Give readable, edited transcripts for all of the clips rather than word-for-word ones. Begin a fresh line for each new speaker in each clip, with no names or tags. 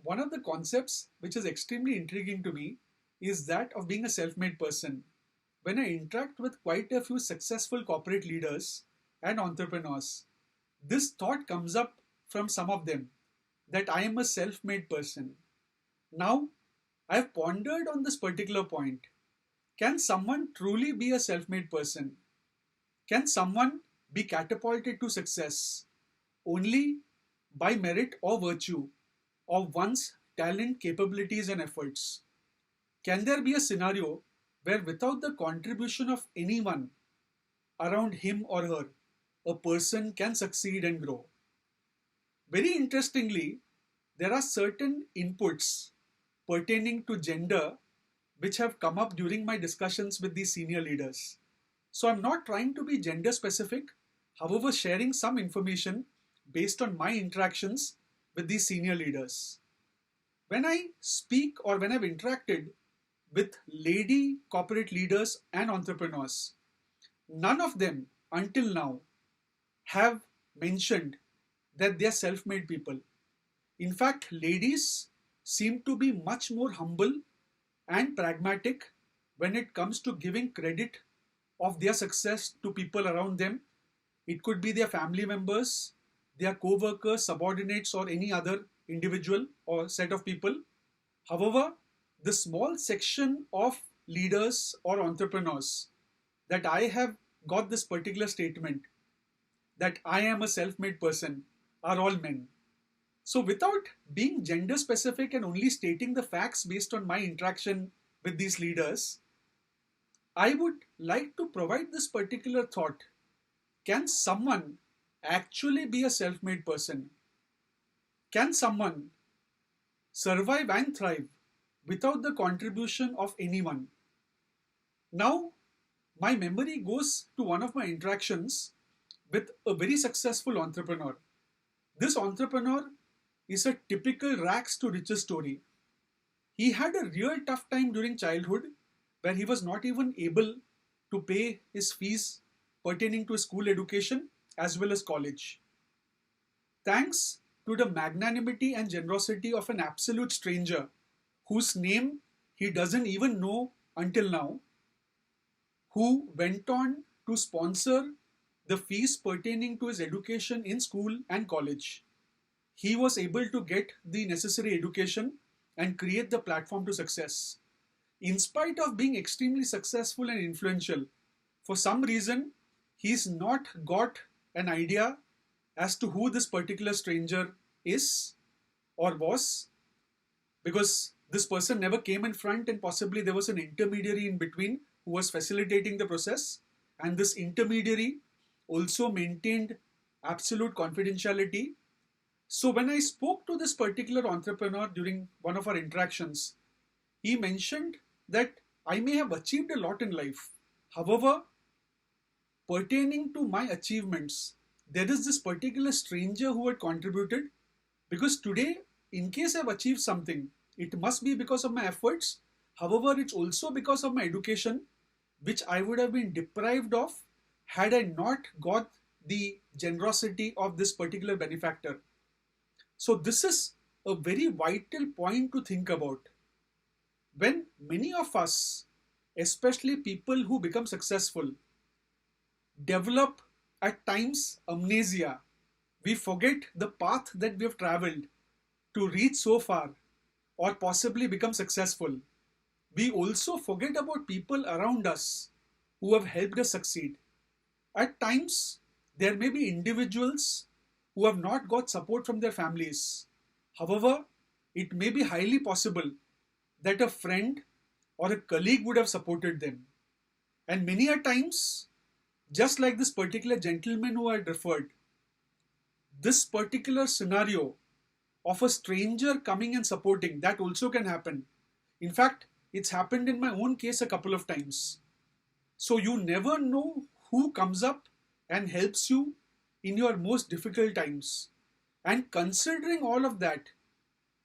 One of the concepts which is extremely intriguing to me is that of being a self made person. When I interact with quite a few successful corporate leaders and entrepreneurs, this thought comes up from some of them that I am a self made person. Now, I've pondered on this particular point. Can someone truly be a self made person? Can someone be catapulted to success only by merit or virtue of one's talent, capabilities, and efforts? Can there be a scenario where, without the contribution of anyone around him or her, a person can succeed and grow? Very interestingly, there are certain inputs pertaining to gender which have come up during my discussions with these senior leaders. So I'm not trying to be gender specific, however, sharing some information based on my interactions with these senior leaders. When I speak or when I've interacted with lady corporate leaders and entrepreneurs, none of them until now have mentioned that they are self made people. In fact, ladies seem to be much more humble and pragmatic when it comes to giving credit of their success to people around them. It could be their family members, their co workers, subordinates, or any other individual or set of people. However, the small section of leaders or entrepreneurs that I have got this particular statement that I am a self made person are all men. So, without being gender specific and only stating the facts based on my interaction with these leaders, I would like to provide this particular thought. Can someone actually be a self made person? Can someone survive and thrive without the contribution of anyone? Now, my memory goes to one of my interactions with a very successful entrepreneur. This entrepreneur is a typical rags to riches story. He had a real tough time during childhood where he was not even able to pay his fees pertaining to school education as well as college. Thanks to the magnanimity and generosity of an absolute stranger whose name he doesn't even know until now, who went on to sponsor the fees pertaining to his education in school and college, he was able to get the necessary education and create the platform to success. In spite of being extremely successful and influential, for some reason, he's not got an idea as to who this particular stranger is or was, because this person never came in front and possibly there was an intermediary in between who was facilitating the process, and this intermediary also maintained absolute confidentiality. So when I spoke to this particular entrepreneur during one of our interactions, he mentioned that I may have achieved a lot in life. However, pertaining to my achievements, there is this particular stranger who had contributed, because today, in case I've achieved something, it must be because of my efforts. However, it's also because of my education, which I would have been deprived of had I not got the generosity of this particular benefactor. So, this is a very vital point to think about. When many of us, especially people who become successful, develop at times amnesia, we forget the path that we have traveled to reach so far or possibly become successful. We also forget about people around us who have helped us succeed. At times, there may be individuals who have not got support from their families. However, it may be highly possible that a friend or a colleague would have supported them. And many a times, just like this particular gentleman who I had referred, this particular scenario of a stranger coming and supporting, that also can happen. In fact, it's happened in my own case a couple of times. So you never know who comes up and helps you in your most difficult times. And considering all of that,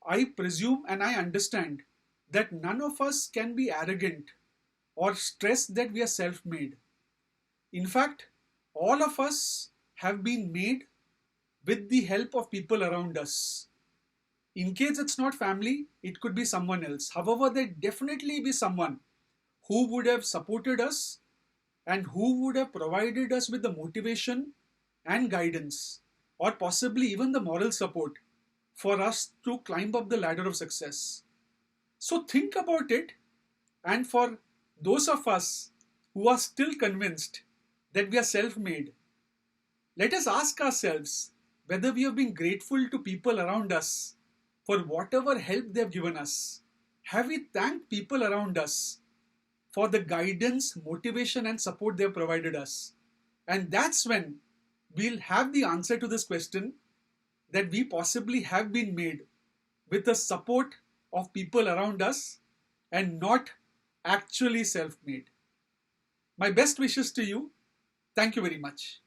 I presume and I understand that none of us can be arrogant or stress that we are self made. In fact, all of us have been made with the help of people around us. In case it's not family, it could be someone else. However, there definitely be someone who would have supported us and who would have provided us with the motivation and guidance, or possibly even the moral support for us to climb up the ladder of success. So think about it, and for those of us who are still convinced that we are self made, let us ask ourselves whether we have been grateful to people around us for whatever help they have given us. Have we thanked people around us for the guidance, motivation, and support they have provided us? And that's when we'll have the answer to this question, that we possibly have been made with the support of people around us and not actually self made. My best wishes to you. Thank you very much.